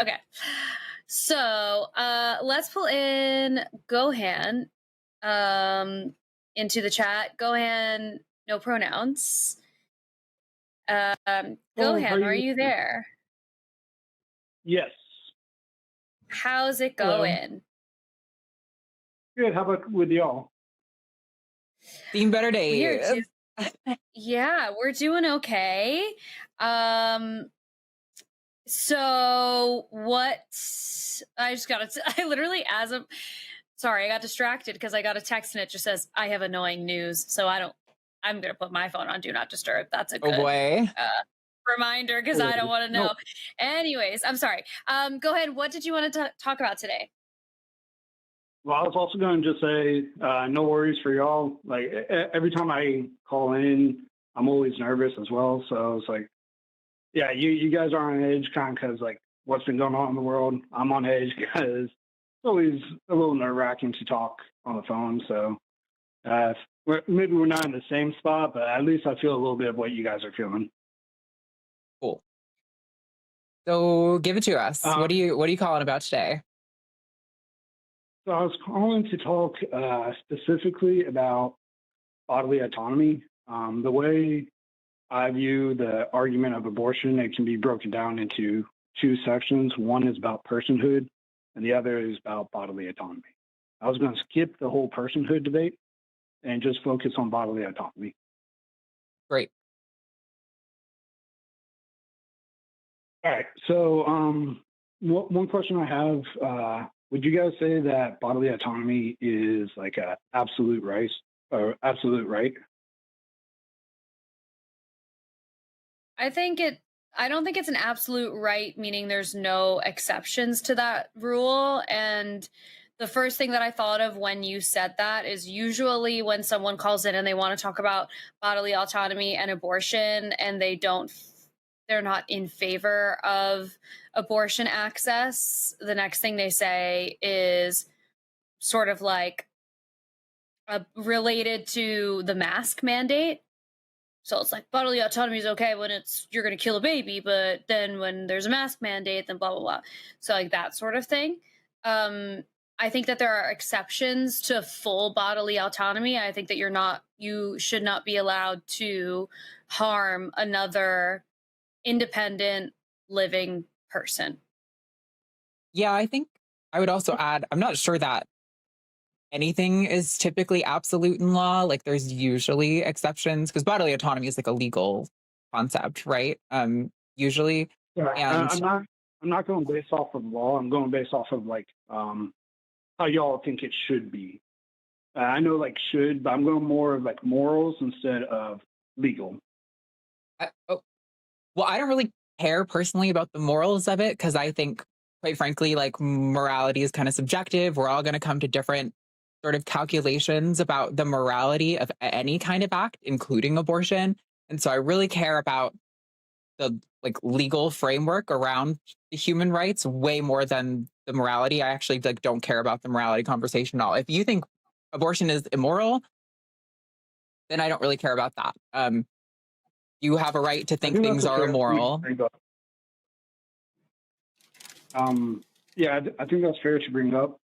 Okay. So let's pull in Gohan into the chat. Gohan, no pronouns. how Gohan, are you? you there? Yes. How's it Hello. going? Good. How about with y'all? Seen better We're days. yeah, we're doing okay. So what I just got I literally sorry, I got distracted because I got a text and it just says I have annoying news. So I'm gonna put my phone on do not disturb. That's a good boy. reminder because I don't want to know. Nope. Anyways, I'm sorry. Go ahead. What did you want to talk about today? Well, I was also going to just say, no worries for y'all. Like every time I call in, I'm always nervous as well. So it's like, yeah, you guys are on edge kind of because like what's been going on in the world. I'm on edge because it's always a little nerve wracking to talk on the phone. So maybe we're not in the same spot, but at least I feel a little bit of what you guys are feeling. Cool. So give it to us. What are you calling about today? So I was calling to talk specifically about bodily autonomy. The way I view the argument of abortion, it can be broken down into two sections. One is about personhood, and the other is about bodily autonomy. I was going to skip the whole personhood debate and just focus on bodily autonomy. Great. All right. So one question I have, would you guys say that bodily autonomy is like an absolute right or absolute right? I don't think it's an absolute right, meaning there's no exceptions to that rule. And the first thing that I thought of when you said that is usually when someone calls in and they want to talk about bodily autonomy and abortion and they're not in favor of abortion access, the next thing they say is sort of like related to the mask mandate. So it's like bodily autonomy is okay when you're going to kill a baby, but then when there's a mask mandate, then blah, blah, blah. So like that sort of thing. I think that there are exceptions to full bodily autonomy. I think that you should not be allowed to harm another independent living person. Yeah, I think I would also add, I'm not sure that anything is typically absolute in law. Like there's usually exceptions because bodily autonomy is like a legal concept, right? Usually. Yeah, And I'm not going based off of law. I'm going based off of like how y'all think it should be. I know like should, but I'm going more of like morals instead of legal. Well, I don't really care personally about the morals of it because I think, quite frankly, like morality is kind of subjective. We're all going to come to different sort of calculations about the morality of any kind of act, including abortion. And so I really care about the like legal framework around the human rights way more than the morality. I actually like don't care about the morality conversation at all. If you think abortion is immoral, then I don't really care about that. You have a right to think things are immoral. Yeah, I think that's fair to bring up.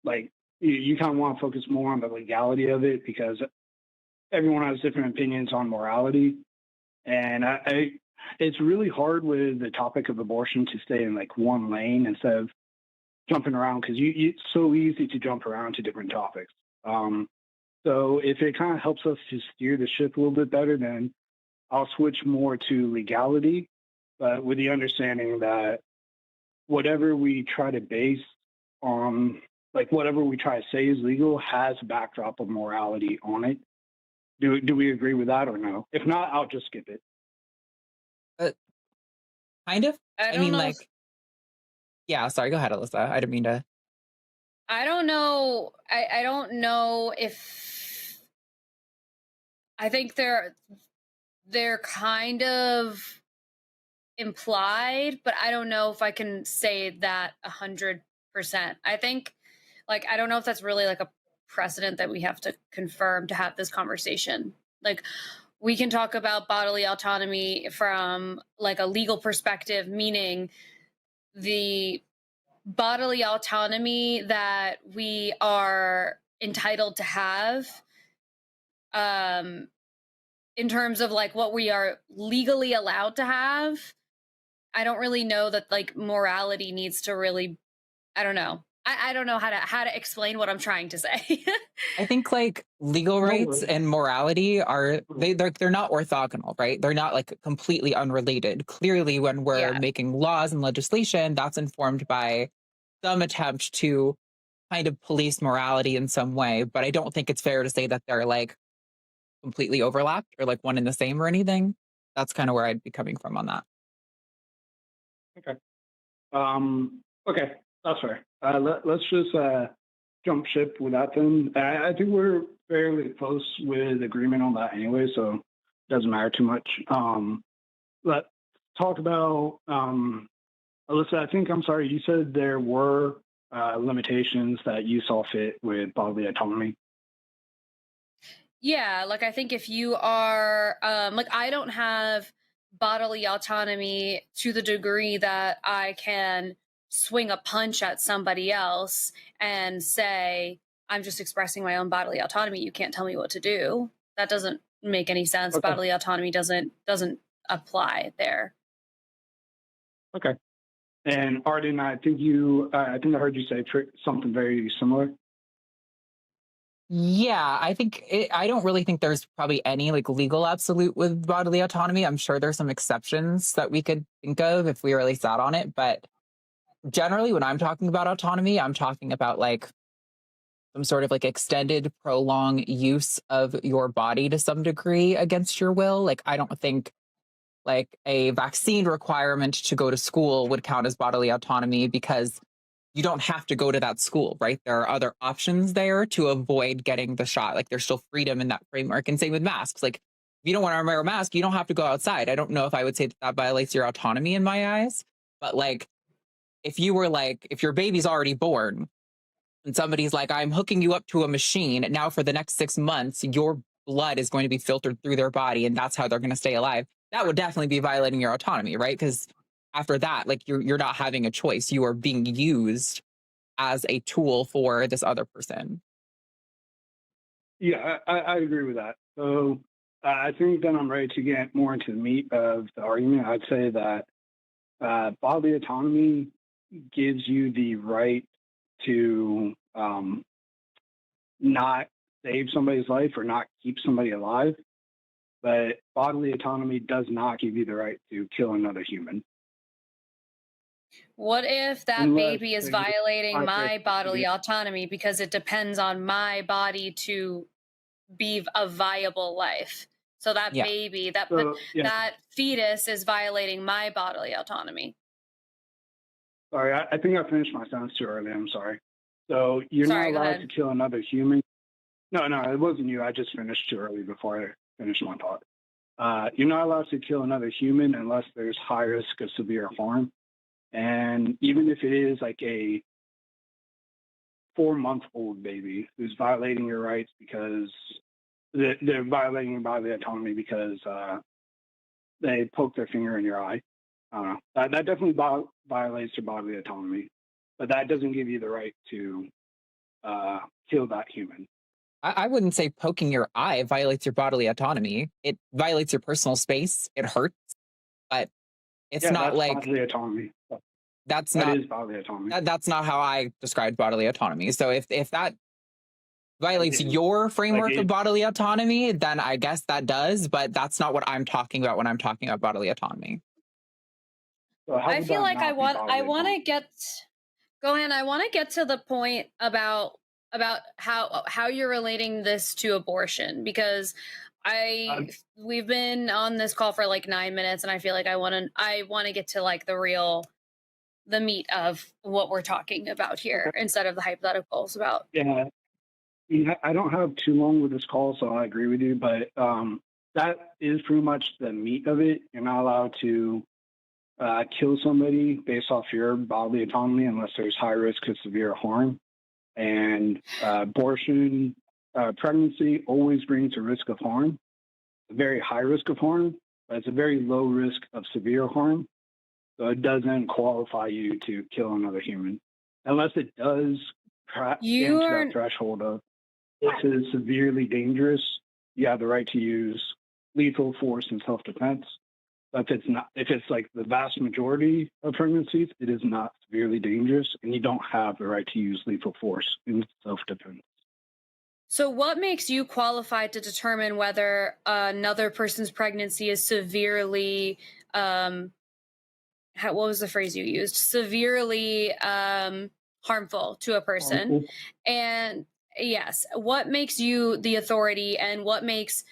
Like you kind of want to focus more on the legality of it because everyone has different opinions on morality, and it's really hard with the topic of abortion to stay in like one lane instead of jumping around because it's so easy to jump around to different topics. So if it kind of helps us to steer the ship a little bit better, then I'll switch more to legality, but with the understanding that whatever we try to base on, like whatever we try to say is legal, has a backdrop of morality on it. Do we agree with that or no? If not, I'll just skip it. Kind of. I mean, like, yeah. Sorry, go ahead, Alyssa. I didn't mean to. I don't know. I don't know if. I think they're kind of implied, but I don't know if I can say that 100%. I think, like, I don't know if that's really like a precedent that we have to confirm to have this conversation. Like, we can talk about bodily autonomy from like a legal perspective, meaning the bodily autonomy that we are entitled to have, in terms of like what we are legally allowed to have, I don't really know that like morality needs to really, I don't know. I don't know how to explain what I'm trying to say. I think like legal No rights worries. and morality are they're not orthogonal, right? They're not like completely unrelated. Clearly, when we're Yeah. making laws and legislation, that's informed by some attempt to kind of police morality in some way. But I don't think it's fair to say that they're like completely overlapped or like one and the same or anything. That's kind of where I'd be coming from on that. Okay. Okay, that's fair. Let's just jump ship with that then. I think we're fairly close with agreement on that anyway, so it doesn't matter too much. Let's talk about Alyssa. I think I'm sorry. You said there were limitations that you saw fit with bodily autonomy. Yeah, like I think if you are like I don't have bodily autonomy to the degree that I can swing a punch at somebody else and say I'm just expressing my own bodily autonomy. You can't tell me what to do. That doesn't make any sense. Okay. Bodily autonomy doesn't apply there. Okay. And Arden, I think I heard you say something very similar. Yeah, I don't really think there's probably any like legal absolute with bodily autonomy. I'm sure there's some exceptions that we could think of if we really sat on it. But generally, when I'm talking about autonomy, I'm talking about like some sort of like extended, prolonged use of your body to some degree against your will. Like, I don't think like a vaccine requirement to go to school would count as bodily autonomy because you don't have to go to that school, right? There are other options there to avoid getting the shot. Like there's still freedom in that framework. And same with masks. Like if you don't want to wear a mask, you don't have to go outside. I don't know if I would say that violates your autonomy in my eyes. But like if your baby's already born and somebody's like, I'm hooking you up to a machine. Now for the next 6 months, your blood is going to be filtered through their body and that's how they're going to stay alive. That would definitely be violating your autonomy, right? Because after that, like you're not having a choice. You are being used as a tool for this other person. Yeah, I agree with that. So I think then I'm ready to get more into the meat of the argument. I'd say that bodily autonomy gives you the right to not save somebody's life or not keep somebody alive, but bodily autonomy does not give you the right to kill another human. What if that Unless baby is there's violating high my risk bodily severe- autonomy because it depends on my body to be a viable life? So that Yeah. baby, So, yeah, that fetus is violating my bodily autonomy. sorry, I think I finished my sentence too early. I'm sorry. So you're not Sorry, go allowed ahead. to kill another human. No, it wasn't you. I just finished too early before I finished my thought. You're not allowed to kill another human unless there's high risk of severe harm. And even if it is like a 4-month-old baby who's violating your rights because they're violating your bodily autonomy because they poke their finger in your eye. I don't know. That definitely violates your bodily autonomy, but that doesn't give you the right to kill that human. I wouldn't say poking your eye violates your bodily autonomy. It violates your personal space. It hurts, but it's Yeah, not that's like bodily autonomy. that's That not is bodily autonomy. that's not how I described bodily autonomy. So if that violates It is. your Like framework of bodily autonomy, then I guess that does, but that's not what I'm talking about when I'm talking about bodily autonomy. So how I would feel that like not be bodily I want autonomy? to get go ahead. I want to get to the point about how you're relating this to abortion because Uh, we've been on this call for like 9 minutes and I feel like I want to get to like the meat of what we're talking about here okay. instead of the hypotheticals about. Yeah, I don't have too long with this call, so I agree with you. But that is pretty much the meat of it. You're not allowed to kill somebody based off your bodily autonomy unless there's high risk of severe harm. And abortion, pregnancy always brings a risk of harm, a very high risk of harm, but it's a very low risk of severe harm. So it doesn't qualify you to kill another human unless it does get You into are that threshold of this is severely dangerous. You have the right to use lethal force in self-defense. But if it's like the vast majority of pregnancies, it is not severely dangerous, and you don't have the right to use lethal force in self-defense. So what makes you qualified to determine whether another person's pregnancy is severely what was the phrase you used? Severely harmful to a person. Harmful. And yes, what makes you the authority, and what makes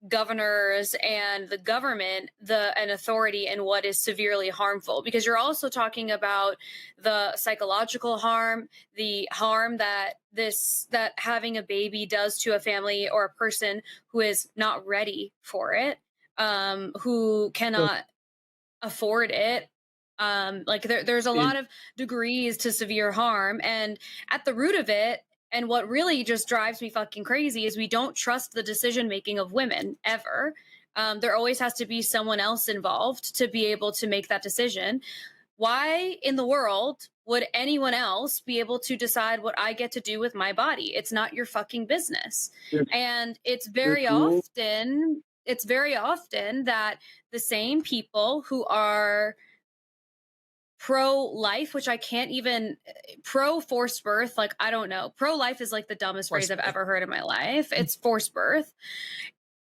governors and the government an authority in what is severely harmful? Because you're also talking about the psychological harm, the harm that having a baby does to a family or a person who is not ready for it, who cannot afford it. Like there's a lot of degrees to severe harm, and at the root of it, and what really just drives me fucking crazy, is we don't trust the decision making of women ever. There always has to be someone else involved to be able to make that decision. Why in the world would anyone else be able to decide what I get to do with my body? It's not your fucking business. And it's very often that the same people who are pro-life, which I can't even, pro-forced birth, like, I don't know. Pro-life is like the dumbest phrase I've ever heard in my life. It's forced birth.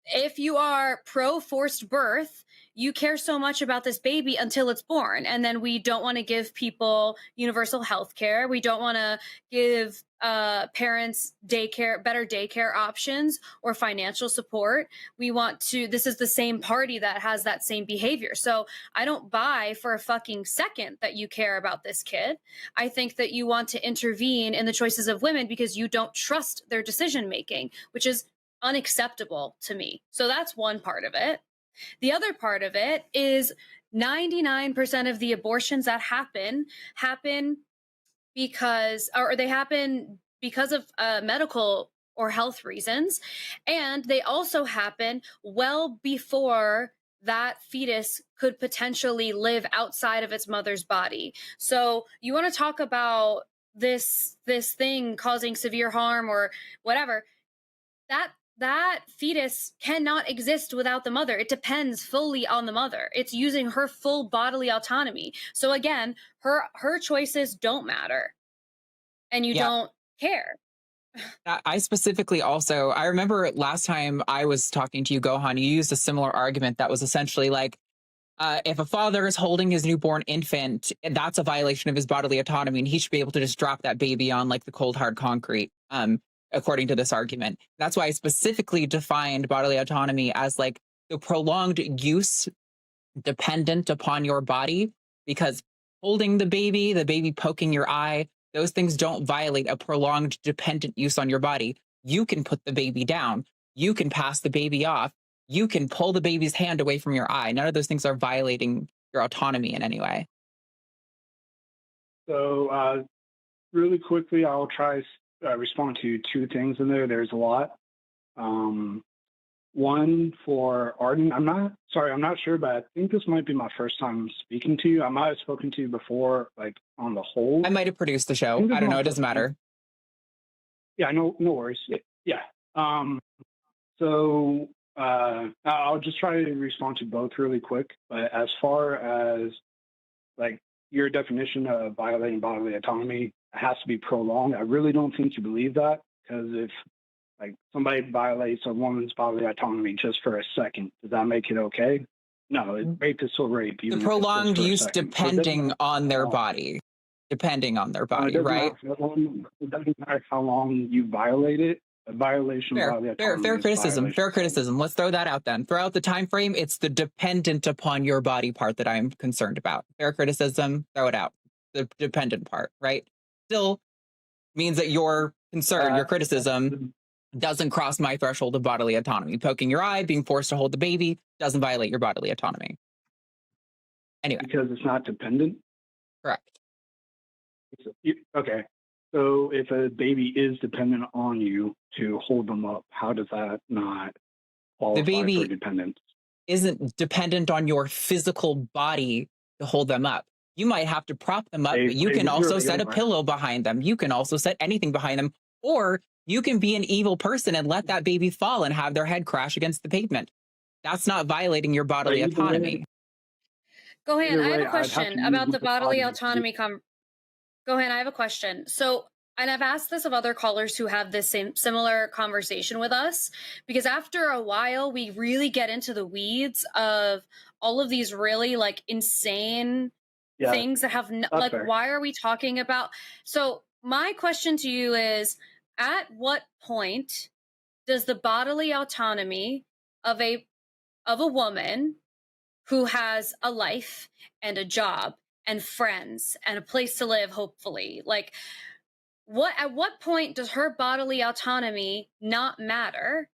If you are pro-forced birth, you care so much about this baby until it's born. And then we don't want to give people universal health care. We don't want to give parents better daycare options or financial support. We want to, this is the same party that has that same behavior. So I don't buy for a fucking second that you care about this kid. I think that you want to intervene in the choices of women because you don't trust their decision making, which is unacceptable to me. So that's one part of it. The other part of it is 99% of the abortions that happen because of medical or health reasons. And they also happen well before that fetus could potentially live outside of its mother's body. So you want to talk about this thing causing severe harm or whatever, that fetus cannot exist without the mother. It depends fully on the mother. It's using her full bodily autonomy. So again, her choices don't matter, and you don't care. I specifically also, I remember last time I was talking to you, Gohan, you used a similar argument that was essentially like, if a father is holding his newborn infant, that's a violation of his bodily autonomy, and he should be able to just drop that baby on like the cold hard concrete. According to this argument, that's why I specifically defined bodily autonomy as like the prolonged use dependent upon your body, because holding the baby poking your eye, those things don't violate a prolonged dependent use on your body. You can put the baby down. You can pass the baby off. You can pull the baby's hand away from your eye. None of those things are violating your autonomy in any way. So really quickly, I'll try respond to two things in there. There's a lot. One for Arden. I'm not sure, but I think this might be my first time speaking to you. I might have spoken to you before, like on the whole. I might have produced the show. I don't know. It doesn't matter. Yeah, no worries. Yeah. So I'll just try to respond to both really quick. But as far as like your definition of violating bodily autonomy, it has to be prolonged. I really don't think you believe that, because if like somebody violates a woman's bodily autonomy just for a second, does that make it okay? No, rape is still rape. The prolonged use depending on their body. Depending on their body, right? It doesn't matter how long you violate it. A violation of bodily autonomy. Fair criticism. Fair criticism. Let's throw that out then. Throw out the time frame. It's the dependent upon your body part that I'm concerned about. Fair criticism. Throw it out. The dependent part, right? Still means that your concern, your criticism, doesn't cross my threshold of bodily autonomy. Poking your eye, being forced to hold the baby, doesn't violate your bodily autonomy. Anyway. Because it's not dependent? Correct. Okay. So if a baby is dependent on you to hold them up, how does that not qualify for dependence? Isn't dependent on your physical body to hold them up. You might have to prop them up, They but you can also literally set a anywhere. pillow behind them. You can also set anything behind them. Or you can be an evil person and let that baby fall and have their head crash against the pavement. That's not violating your bodily But either way, autonomy. Go ahead. either I have way, a I'd have to question use about my the bodily body. autonomy. Go ahead. I have a question. So, and I've asked this of other callers who have this similar conversation with us, because after a while, we really get into the weeds of all of these really like insane Yeah, things that have that's like, fair. why are we talking about? So, my question to you is, at what point does the bodily autonomy of a woman who has a life and a job and friends and a place to live, hopefully, like, at what point does her bodily autonomy not matter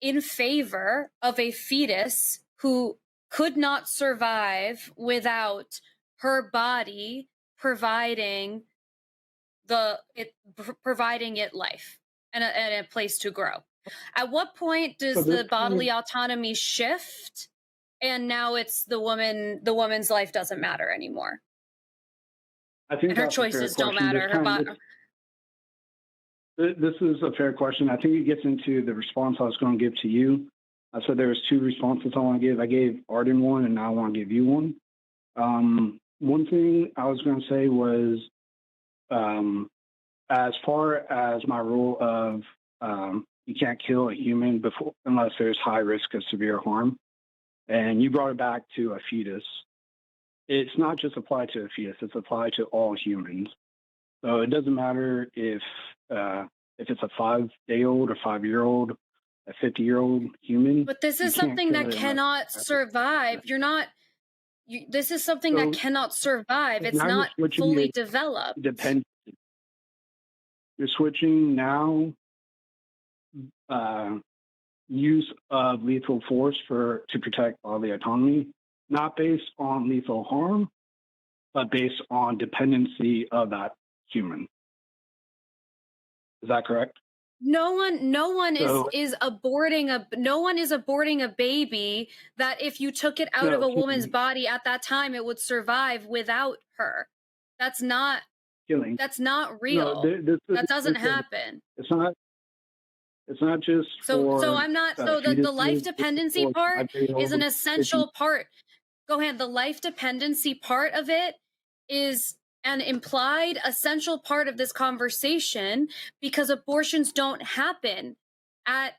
in favor of a fetus who could not survive without her body providing providing it life and a place to grow? At what point does the bodily autonomy shift and now it's the woman's life doesn't matter anymore? I think And her that's a fair choices don't question. matter. This is a fair question. I think it gets into the response I was going to give to you. I said there was two responses I want to give. I gave Arden one, and now I want to give you one. One thing I was going to say was, as far as my rule of you can't kill a human unless there's high risk of severe harm, and you brought it back to a fetus. It's not just applied to a fetus; it's applied to all humans. So it doesn't matter if it's a 5-day-old or 5-year-old, a 50-year-old human. But this is something that cannot survive. This is something that cannot survive. It's not fully developed. You're switching now use of lethal force to protect bodily autonomy, not based on lethal harm, but based on dependency of that human. Is that correct? No one is aborting a baby that if you took it out of a woman's body at that time, it would survive without her. That's not killing. That's not real. That doesn't happen. It's not just so I'm not so the life dependency part is an essential part. Go ahead. The life dependency part of it is an implied essential part of this conversation, because abortions don't happen at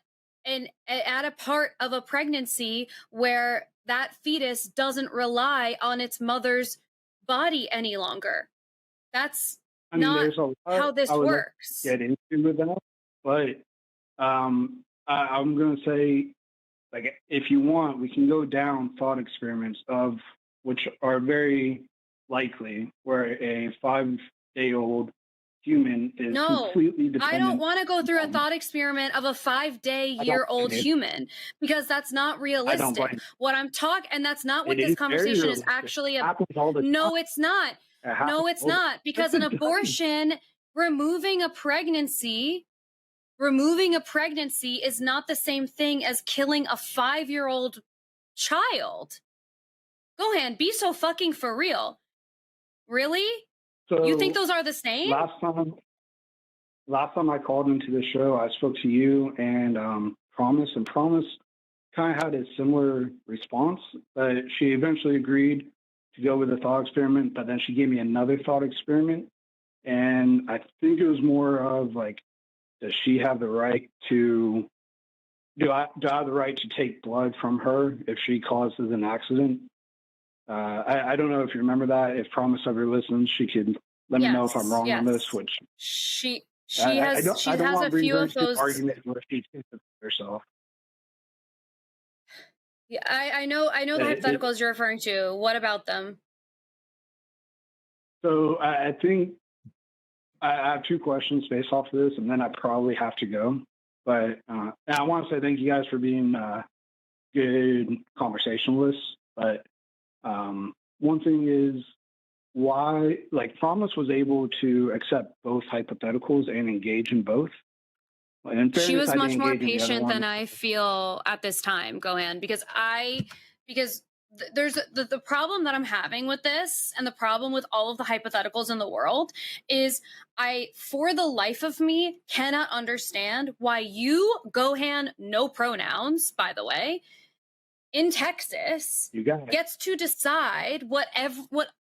a part of a pregnancy where that fetus doesn't rely on its mother's body any longer. That's not how this works. Get into that, but I'm going to say, like, if you want, we can go down thought experiments of which are very likely, where a 5-day-old human is completely dependent. I don't want to go through a thought experiment of a 5-day-year-old human, because that's not realistic. What I'm talking, and that's not what this conversation is actually about. No, it's not. No, it's not, because an abortion, removing a pregnancy is not the same thing as killing a 5-year-old child. Go ahead, be so fucking for real. Really? So you think those are the same? Last time I called into the show, I spoke to you and Promise, and Promise kind of had a similar response, but she eventually agreed to go with the thought experiment, but then she gave me another thought experiment, and I think it was more of like, does she have the right to, do I have the right to take blood from her if she causes an accident? I don't know if you remember that. If Promise ever listens, she could let me know if I'm wrong on this. Which she has a few of those arguments where she thinks of herself. Yeah, I know the hypotheticals you're referring to. What about them? So I think I have two questions based off of this, and then I probably have to go. But I want to say thank you guys for being good conversationalists. But one thing is why, like, Promise was able to accept both hypotheticals and engage in both. She was much more patient than I feel at this time, Gohan, because there's the problem that I'm having with this, and the problem with all of the hypotheticals in the world, is I, for the life of me, cannot understand why you, Gohan, no pronouns, by the way, in Texas, You got it. gets to decide what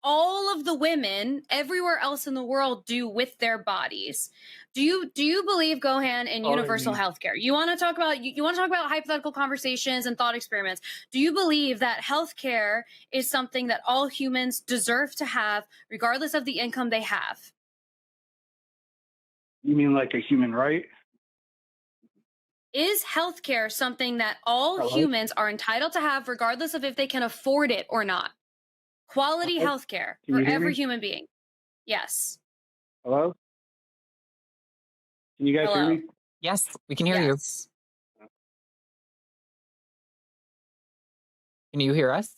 all of the women everywhere else in the world do with their bodies. Do you believe, Gohan, in universal healthcare? You want to talk about you want to talk about hypothetical conversations and thought experiments? Do you believe that healthcare is something that all humans deserve to have, regardless of the income they have? You mean like a human right? Is healthcare something that all humans are entitled to have, regardless of if they can afford it or not? Quality healthcare for every human being. Yes. Hello? Can you guys hear me? Yes, we can hear you. Can you hear us?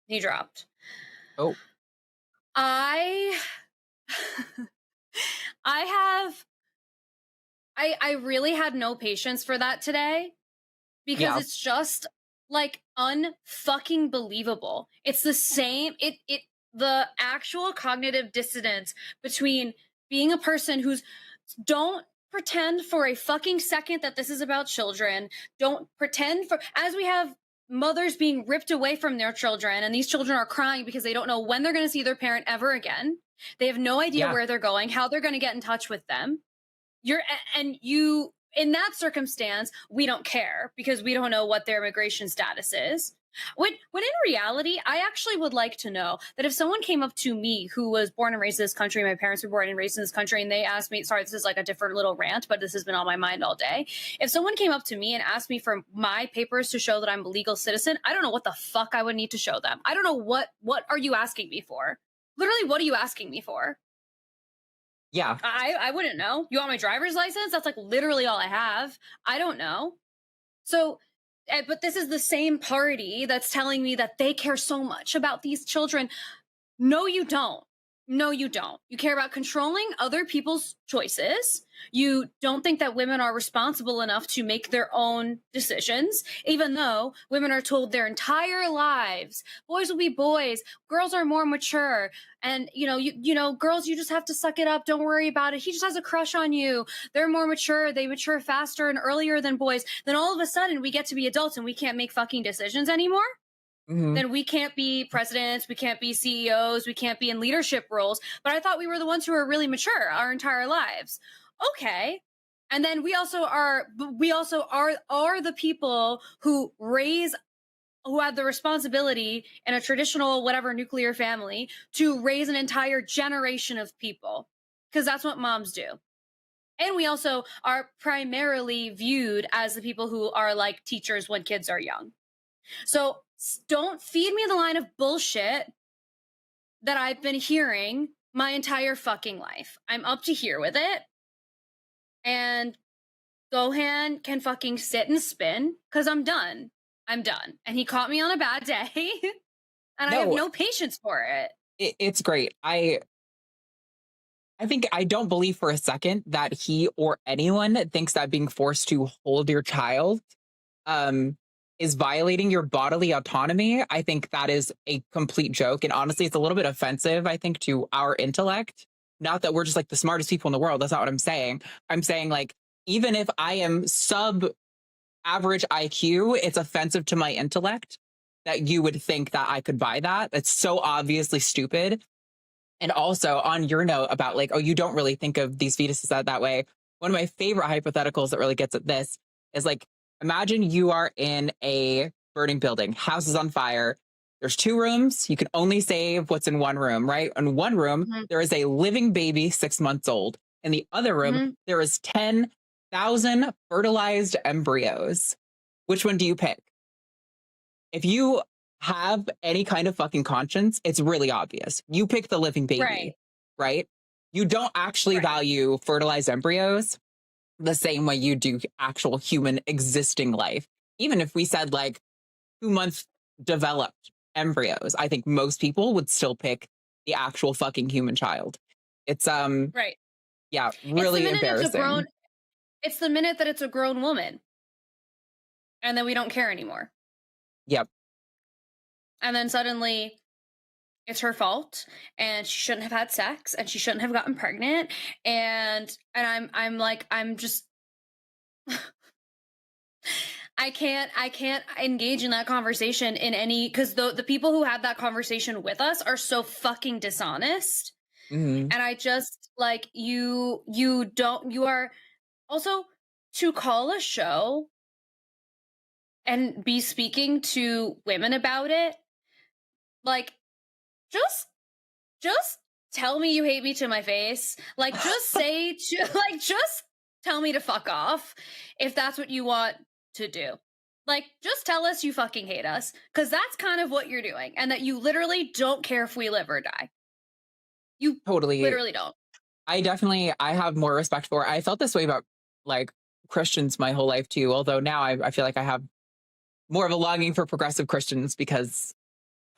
He dropped. Oh. I really had no patience for that today, because it's just like unfucking believable. It's the same. The actual cognitive dissonance between being a person who's, don't pretend for a fucking second that this is about children. Don't pretend for, as we have mothers being ripped away from their children, and these children are crying because they don't know when they're going to see their parent ever again. They have no idea where they're going, how they're going to get in touch with them. In that circumstance, we don't care because we don't know what their immigration status is. When in reality, I actually would like to know that if someone came up to me who was born and raised in this country, my parents were born and raised in this country, and they asked me, sorry, this is like a different little rant, but this has been on my mind all day. If someone came up to me and asked me for my papers to show that I'm a legal citizen, I don't know what the fuck I would need to show them. I don't know what are you asking me for? Literally, what are you asking me for? Yeah. I wouldn't know. You want my driver's license? That's like literally all I have. I don't know. So, but this is the same party that's telling me that they care so much about these children. No, you don't. No, you don't. You care about controlling other people's choices. You don't think that women are responsible enough to make their own decisions, even though women are told their entire lives, boys will be boys, girls are more mature, and girls, you just have to suck it up, don't worry about it. He just has a crush on you. They're more mature, they mature faster and earlier than boys. Then all of a sudden we get to be adults and we can't make fucking decisions anymore. Then we can't be presidents, we can't be CEOs, we can't be in leadership roles. But I thought we were the ones who were really mature our entire lives. Okay. And then we also are the people who have the responsibility in a traditional whatever nuclear family to raise an entire generation of people, because that's what moms do. And we also are primarily viewed as the people who are like teachers when kids are young. So don't feed me the line of bullshit that I've been hearing my entire fucking life. I'm up to here with it. And Gohan can fucking sit and spin, because I'm done. I'm done. And he caught me on a bad day. And I have no patience for it. It's great. I think I don't believe for a second that he or anyone thinks that being forced to hold your child is violating your bodily autonomy. I think that is a complete joke. And honestly, it's a little bit offensive, I think, to our intellect. Not that we're just like the smartest people in the world. That's not what I'm saying. I'm saying, like, even if I am sub average IQ, it's offensive to my intellect that you would think that I could buy that. It's so obviously stupid. And also on your note about like, oh, you don't really think of these fetuses that way. One of my favorite hypotheticals that really gets at this is like, imagine you are in a burning building, house is on fire. There's 2 rooms. You can only save what's in one room, right? In one room, there is a living baby 6 months old. In the other room, there is 10,000 fertilized embryos. Which one do you pick? If you have any kind of fucking conscience, it's really obvious. You pick the living baby, right? You don't actually value fertilized embryos the same way you do actual human existing life. Even if we said like 2 months developed embryos, I think most people would still pick the actual fucking human child. It's yeah, really embarrassing. It's the minute that it's a grown woman, and then we don't care anymore. Yep. and then suddenly it's her fault and she shouldn't have had sex and she shouldn't have gotten pregnant, and I'm like, I'm just I can't engage in that conversation in any, because the people who had that conversation with us are so fucking dishonest. Mhm. And I just like, you are also, to call a show and be speaking to women about it, like, just tell me you hate me to my face. Like, just say to like, just tell me to fuck off if that's what you want to do. Like, just tell us you fucking hate us, because that's kind of what you're doing, and that you literally don't care if we live or die. You Totally. literally don't. I have more respect for, I felt this way about like Christians my whole life too. Although now I feel like I have more of a longing for progressive Christians because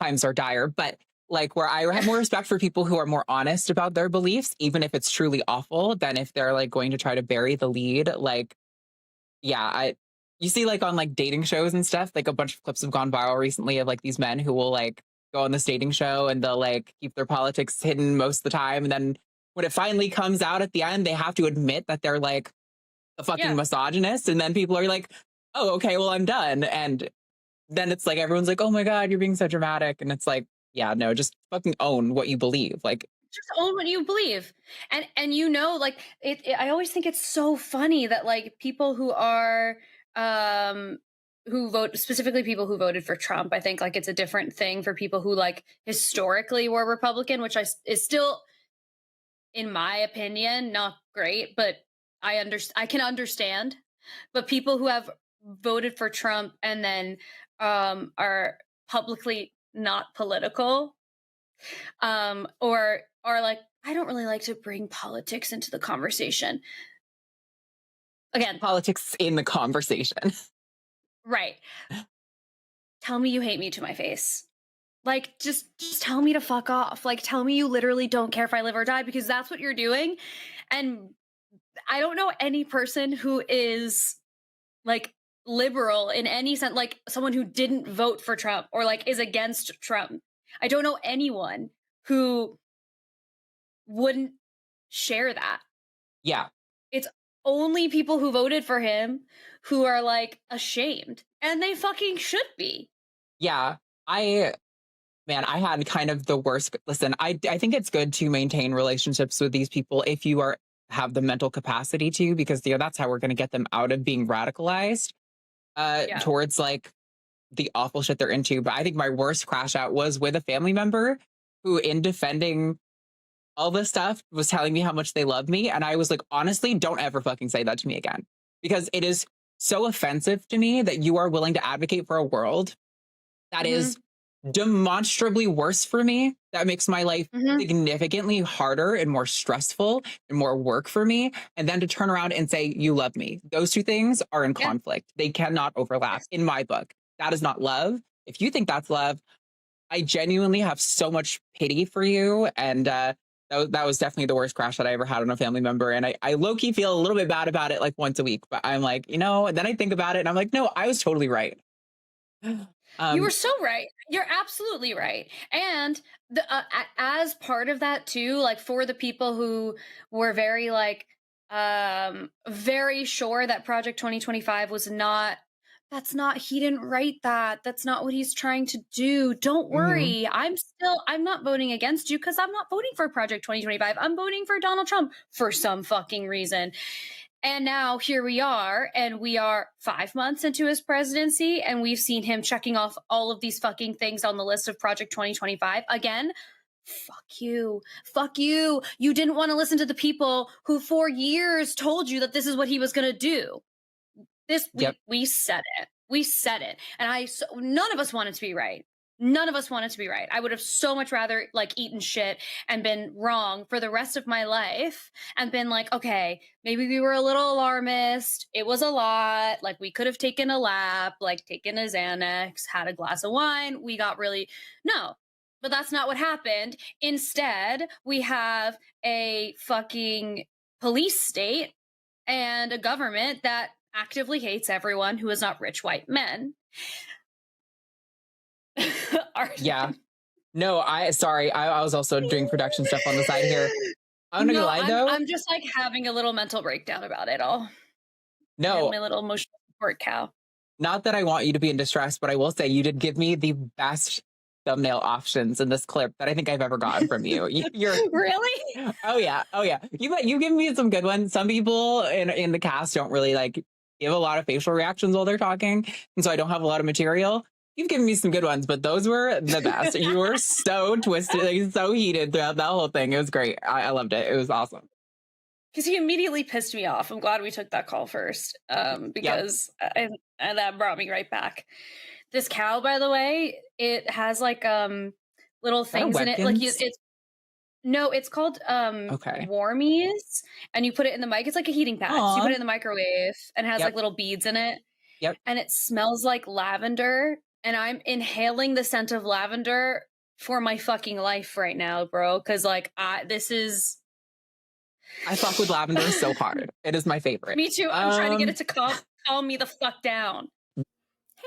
times are dire, but like where I have more respect for people who are more honest about their beliefs, even if it's truly awful, than if they're like going to try to bury the lead. Like, yeah, you see like on like dating shows and stuff, like a bunch of clips have gone viral recently of like these men who will like go on this dating show and they'll like keep their politics hidden most of the time. And then when it finally comes out at the end, they have to admit that they're like a fucking Yeah. misogynist. And then people are like, oh, okay, well, I'm done. And then it's like everyone's like, oh my God, you're being so dramatic. And it's like, yeah, no, just fucking own what you believe. Like, Just own what you believe. And like, I always think it's so funny that like people who are who vote, specifically people who voted for Trump, I think like it's a different thing for people who like historically were Republican, which is still, in my opinion, not great, but I can understand. But people who have voted for Trump and then are publicly not political, or are like, I don't really like to bring politics into the conversation. Again, politics in the conversation. right. Tell me you hate me to my face. Like, just tell me to fuck off. Like, tell me you literally don't care if I live or die, because that's what you're doing. And I don't know any person who is like liberal in any sense, like someone who didn't vote for Trump or like is against Trump. I don't know anyone who wouldn't share that. Yeah. It's only people who voted for him who are like ashamed, and they fucking should be. Yeah. I had kind of the worst. Listen, I think it's good to maintain relationships with these people if you have the mental capacity to, because that's how we're going to get them out of being radicalized towards like the awful shit they're into. But I think my worst crash out was with a family member who, in defending all this stuff, was telling me how much they love me. And I was like, honestly, don't ever fucking say that to me again, because it is so offensive to me that you are willing to advocate for a world that is demonstrably worse for me, that makes my life significantly harder and more stressful and more work for me, and then to turn around and say you love me. Those two things are in conflict. They cannot overlap in my book. That is not love. If you think that's love, I genuinely have so much pity for you. And that was definitely the worst crash that I ever had on a family member. And I low-key feel a little bit bad about it like once a week, but I'm like, and then I think about it and I'm like, no, I was totally right. You were so right. You're absolutely right. And as part of that too, like for the people who were very like very sure that Project 2025 was not, he didn't write that. That's not what he's trying to do. Don't worry. I'm not voting against you, because I'm not voting for Project 2025. I'm voting for Donald Trump for some fucking reason. And now here we are, and we are 5 months into his presidency, and we've seen him checking off all of these fucking things on the list of Project 2025. Again, fuck you. Fuck you. You didn't want to listen to the people who for years told you that this is what he was going to do. We said it. We said it. And none of us wanted to be right. None of us wanted to be right. I would have so much rather like eaten shit and been wrong for the rest of my life, and been like, okay, maybe we were a little alarmist. It was a lot. Like, we could have taken a lap, like taken a Xanax, had a glass of wine. We got no, but that's not what happened. Instead, we have a fucking police state and a government that actively hates everyone who is not rich white men. Arden. Yeah. No, I was also doing production stuff on the side here. I'm not gonna lie though. I'm just like having a little mental breakdown about it all. No, My little emotional support cow. not that I want you to be in distress, but I will say you did give me the best thumbnail options in this clip that I think I've ever gotten from you. You're Really? oh yeah. You give me some good ones. Some people in the cast don't really like give a lot of facial reactions while they're talking, and so I don't have a lot of material. You've given me some good ones, but those were the best. You were so twisted, like, so heated throughout that whole thing. It was great. I loved it. It was awesome. Because he immediately pissed me off. I'm glad we took that call first, because and that brought me right back. This cow, by the way, it has like little things in it. Like it's called Warmies, and you put it in the mic. It's like a heating pad. So you put it in the microwave, and it has like little beads in it. Yep. And it smells like lavender, and I'm inhaling the scent of lavender for my fucking life right now, bro. Because like I fuck with lavender so hard. It is my favorite. Me too. I'm trying to get it to calm me the fuck down.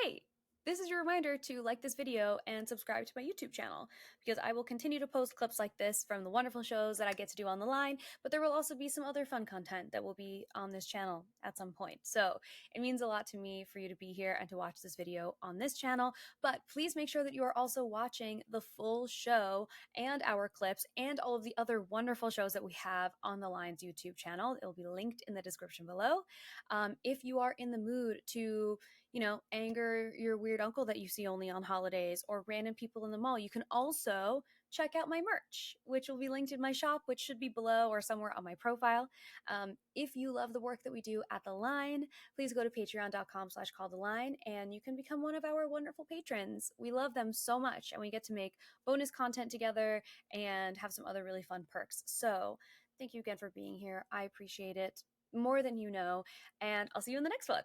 Hey, this is your reminder to like this video and subscribe to my YouTube channel, because I will continue to post clips like this from the wonderful shows that I get to do on the line, but there will also be some other fun content that will be on this channel at some point. So it means a lot to me for you to be here and to watch this video on this channel, but please make sure that you are also watching the full show and our clips and all of the other wonderful shows that we have on the Line's YouTube channel. It will be linked in the description below. If you are in the mood to anger your weird uncle that you see only on holidays or random people in the mall, you can also check out my merch, which will be linked in my shop, which should be below or somewhere on my profile. If you love the work that we do at The Line, please go to patreon.com/calltheline and you can become one of our wonderful patrons. We love them so much, and we get to make bonus content together and have some other really fun perks. So thank you again for being here. I appreciate it more than you know, and I'll see you in the next one.